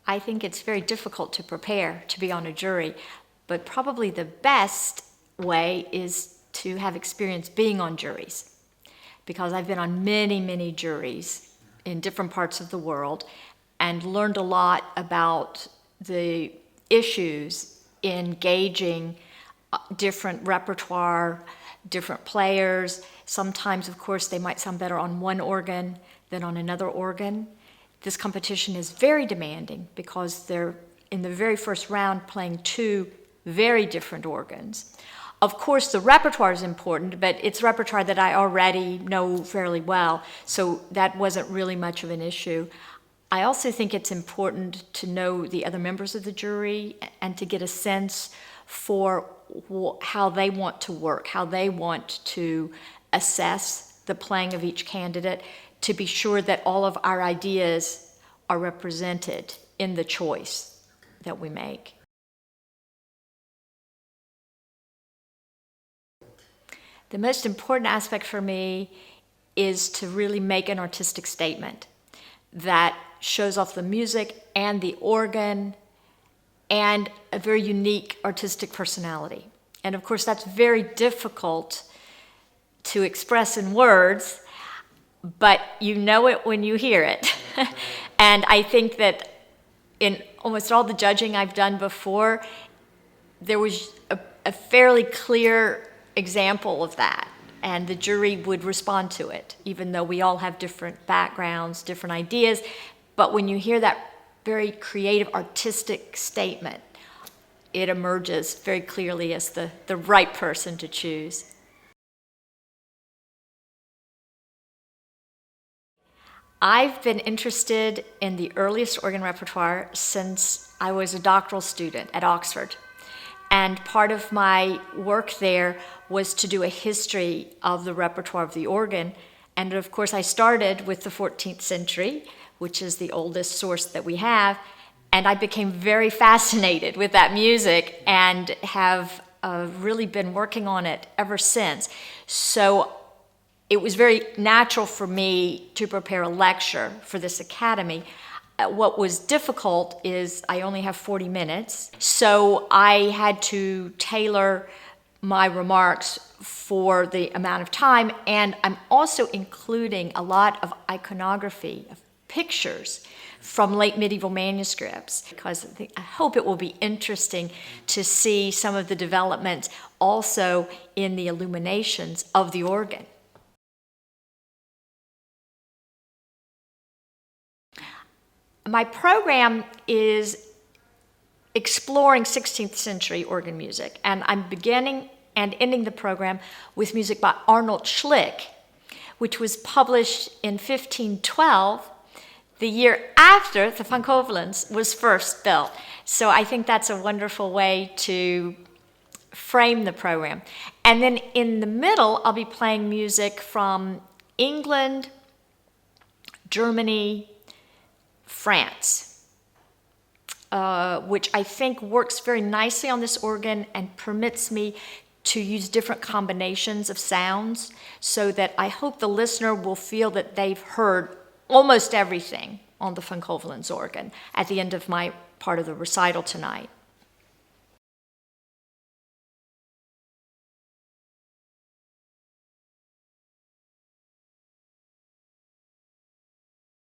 I think it's very difficult to prepare to be on a jury, but probably the best way is to have experience being on juries, because I've been on many, many juries in different parts of the world and learned a lot about the issues in gauging different repertoire, different players. Sometimes, of course, they might sound better on one organ than on another organ. This competition is very demanding because they're in the very first round playing two very different organs. Of course, the repertoire is important, but it's repertoire that I already know fairly well, so that wasn't really much of an issue. I also think it's important to know the other members of the jury and to get a sense for how they want to work, how they want to assess the playing of each candidate, to be sure that all of our ideas are represented in the choice that we make. The most important aspect for me is to really make an artistic statement that shows off the music and the organ and a very unique artistic personality. And of course, that's very difficult to express in words, but you know it when you hear it. And I think that in almost all the judging I've done before, there was a fairly clear example of that, and the jury would respond to it, even though we all have different backgrounds, different ideas. But when you hear that very creative, artistic statement, it emerges very clearly as the right person to choose. I've been interested in the earliest organ repertoire since I was a doctoral student at Oxford. And part of my work there was to do a history of the repertoire of the organ. And of course, I started with the 14th century, which is the oldest source that we have. And I became very fascinated with that music and have really been working on it ever since. So it was very natural for me to prepare a lecture for this academy. What was difficult is I only have 40 minutes, so I had to tailor my remarks for the amount of time, and I'm also including a lot of iconography, of pictures from late medieval manuscripts, because I hope it will be interesting to see some of the developments also in the illuminations of the organ. My program is exploring 16th century organ music, and I'm beginning and ending the program with music by Arnold Schlick, which was published in 1512, the year after the Van Covelens was first built. So I think that's a wonderful way to frame the program. And then in the middle, I'll be playing music from England, Germany, France, which I think works very nicely on this organ and permits me to use different combinations of sounds, so that I hope the listener will feel that they've heard almost everything on the Van Covelens organ at the end of my part of the recital tonight.